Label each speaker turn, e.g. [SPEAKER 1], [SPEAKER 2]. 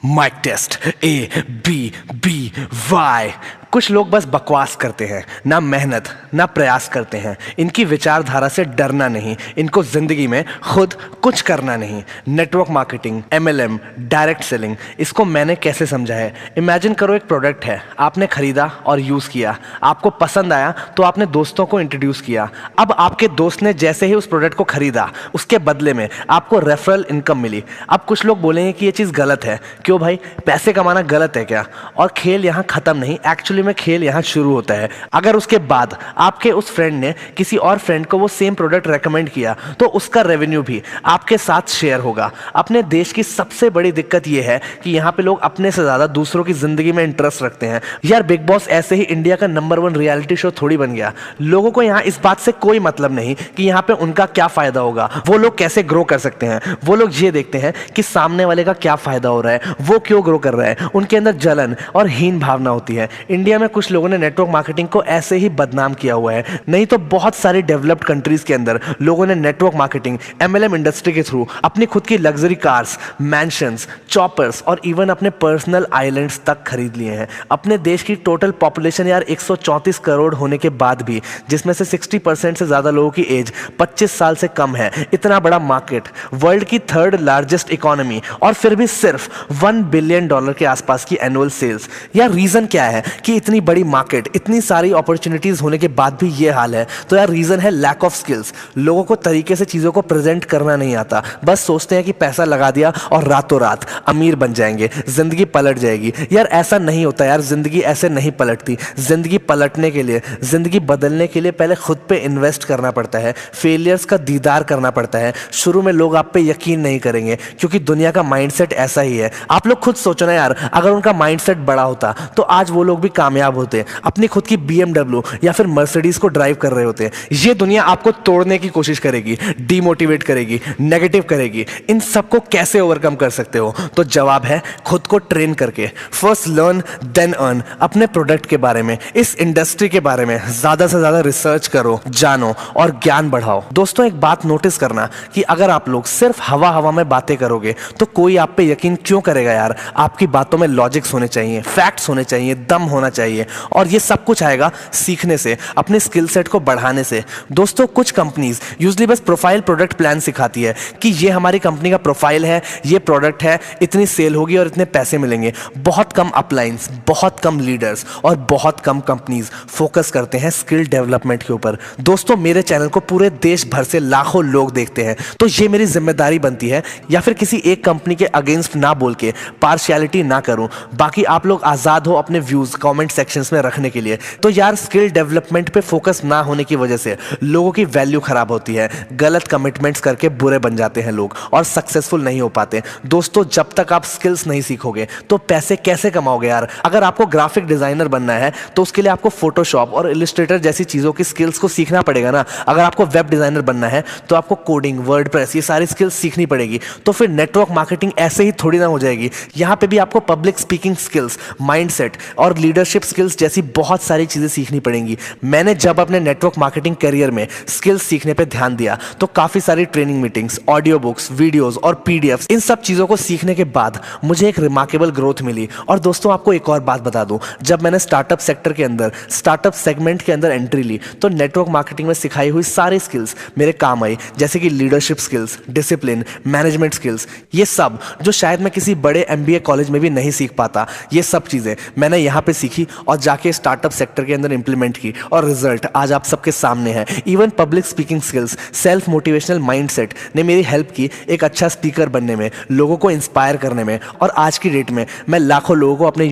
[SPEAKER 1] Mic test ABBY। कुछ लोग बस बकवास करते हैं, ना मेहनत ना प्रयास करते हैं। इनकी विचारधारा से डरना नहीं, इनको जिंदगी में खुद कुछ करना नहीं। Network marketing, MLM, direct selling, इसको मैंने कैसे समझा है। इमेजिन करो एक प्रोडक्ट है, आपने खरीदा और यूज़ किया, आपको पसंद आया तो आपने दोस्तों को इंट्रोड्यूस किया। अब आपके दोस्त ने जैसे ही उस प्रोडक्ट को खरीदा, उसके बदले में आपको रेफरल इनकम मिली। अब कुछ लोग बोलेंगे कि ये चीज़ गलत है। क्यों भाई, पैसे कमाना गलत है क्या? और खेल यहाँ खत्म नहीं, एक्चुअली में खेल यहाँ शुरू होता है। अगर उसके बाद आपके उस फ्रेंड ने किसी और फ्रेंड को वो सेम प्रोडक्ट रेकमेंड किया तो उसका रेवेन्यू भी आपके साथ शेयर होगा। अपने देश की सबसे बड़ी दिक्कत ये है कि यहाँ पे लोग अपने से ज्यादा दूसरों की जिंदगी में इंटरेस्ट रखते हैं। यार बिग बॉस ऐसे ही इंडिया का नंबर 1 रियलिटी शो थोड़ी बन गया। लोगों को यहाँ इस बात से कोई मतलब नहीं कि यहाँ पे उनका क्या फायदा होगा, वो लोग कैसे ग्रो कर सकते हैं। वो लोग ये देखते हैं कि सामने वाले का क्या फायदा हो रहा है, वो क्यों ग्रो कर रहा है। उनके अंदर जलन और हीन भावना होती है। इंडिया में कुछ लोगों ने नेटवर्क मार्केटिंग को ऐसे ही बदनाम किया हुआ है, नहीं तो बहुत सारी डेवलप्ड कंट्रीज के अंदर लोगों ने नेटवर्क मार्केटिंग, MLM इंडस्ट्री के थ्रू अपनी खुद की लग्जरी कार्स, मैंशंस, चॉपर्स और इवन अपने पर्सनल आइलैंड्स तक खरीद लिए हैं। अपने देश की टोटल पॉपुलेशन यार 134 करोड़ होने के बाद भी, जिसमें से 60% से ज्यादा लोगों की एज 25 साल से कम है, इतना बड़ा मार्केट, वर्ल्ड की 3rd लार्जेस्ट इकोनॉमी, और फिर भी सिर्फ $1 बिलियन के आसपास की एनुअल सेल्स। यार रीजन क्या है कि इतनी बड़ी मार्केट, इतनी सारी अपॉर्चुनिटीज होने के बाद भी ये हाल है? तो यार रीजन है लैक ऑफ स्किल्स। लोगों को तरीके से चीजों को प्रेजेंट करना नहीं आता, बस सोचते हैं कि पैसा लगा दिया और रातों रात अमीर बन जाएंगे, जिंदगी पलट जाएगी। यार ऐसा नहीं होता यार, जिंदगी ऐसे नहीं पलटती। जिंदगी पलटने के लिए, जिंदगी बदलने के लिए पहले खुद पे इन्वेस्ट करना पड़ता है, फेलियर्स का दीदार करना पड़ता है। शुरू में लोग आप पे यकीन नहीं करेंगे क्योंकि दुनिया का माइंडसेट ऐसा ही है। आप लोग खुद सोचो ना यार, अगर उनका माइंडसेट बड़ा होता तो आज वो लोग भी कामयाब होते, अपनी खुद की BMW या फिर मर्सिडीज को ड्राइव कर रहे होते। ये दुनिया आपको तोड़ने की कोशिश करेगी, डीमोटिवेट करेगी, नेगेटिव करेगी। इन सबको कैसे ओवरकम कर सकते हो? तो जवाब है खुद को ट्रेन करके। First learn then earn. अपने प्रोडक्ट के बारे में, इस इंडस्ट्री के बारे में ज्यादा से ज्यादा रिसर्च करो, जानो और ज्ञान बढ़ाओ। दोस्तों एक बात नोटिस करना कि अगर आप लोग सिर्फ हवा हवा में बातें करोगे तो कोई आप पे यकीन क्यों करेगा यार? आपकी बातों में लॉजिक्स होने चाहिए, फैक्ट्स होने चाहिए, दम होना चाहिए, और ये सब कुछ आएगा सीखने से, अपने स्किल सेट को बढ़ाने से। दोस्तों कुछ कंपनीज यूजली बस प्रोफाइल प्रोडक्ट प्लान सिखाती है कि ये हमारी कंपनी का प्रोफाइल है, ये प्रोडक्ट है, इतनी सेल होगी और इतने पैसे मिलेंगे। बहुत कम अपलाइंस, बहुत कम लीडर्स और बहुत कम कंपनीज फोकस करते हैं स्किल डेवलपमेंट के ऊपर। दोस्तों मेरे चैनल को पूरे देश भर से लाखों लोग देखते हैं, तो ये मेरी जिम्मेदारी बनती है या फिर किसी एक कंपनी के अगेंस्ट ना बोल के पार्शियलिटी ना करूं। बाकी आप लोग आजाद हो अपने व्यूज कमेंट सेक्शंस में रखने के लिए। तो यार स्किल डेवलपमेंट पे फोकस ना होने की वजह से लोगों की वैल्यू खराब होती है, गलत कमिटमेंट्स करके बुरे बन जाते हैं लोग और सक्सेसफुल नहीं हो पाते। दोस्तों जब तक आप स्किल्स नहीं सीखोगे तो पैसे कैसे कमाओगे यार? अगर आपको ग्राफिक डिजाइनर बनना है तो उसके लिए आपको फोटोशॉप और इलस्ट्रेटर जैसी चीजों की स्किल्स को सीखना पड़ेगा ना। अगर आपको वेब डिजाइनर बनना है तो आपको कोडिंग, वर्डप्रेस, ये सारी स्किल्स सीखनी पड़ेगी। तो फिर नेटवर्क मार्केटिंग ऐसे ही थोड़ी ना हो जाएगी। यहाँ पे भी आपको पब्लिक स्पीकिंग स्किल्स, माइंडसेट और लीडरशिप स्किल्स जैसी बहुत सारी चीजें सीखनी पड़ेंगी। मैंने जब अपने नेटवर्क मार्केटिंग करियर में स्किल्स सीखने पे ध्यान दिया तो काफी सारी training meetings, audio books, videos और PDFs, इन सब चीजों को सीखने के बाद मुझे एक रिमार्केबल ग्रोथ मिली। और दोस्तों आपको एक और बात बता दूं, जब मैंने स्टार्टअप सेक्टर के अंदर, स्टार्टअप सेगमेंट के अंदर एंट्री ली तो नेटवर्क मार्केटिंग में सिखाई हुई सारी स्किल्स मेरे काम आई, जैसे कि leadership skills, discipline, management skills. ये सब जो शायद मैं किसी बड़े MBA कॉलेज में भी नहीं सीख पाता, ये सब चीजें मैंने यहाँ पे सीखी और जाके स्टार्टअप सेक्टर के अंदर इंप्लीमेंट की, और रिजल्ट आज आप सबके सामने है। Even public speaking skills, self motivational mindset ने मेरी हेल्प की एक अच्छा स्पीकर बनने में, लोगों को इंस्पायर करने में, और आज की डेट में मैं लाखों लोगों को अपने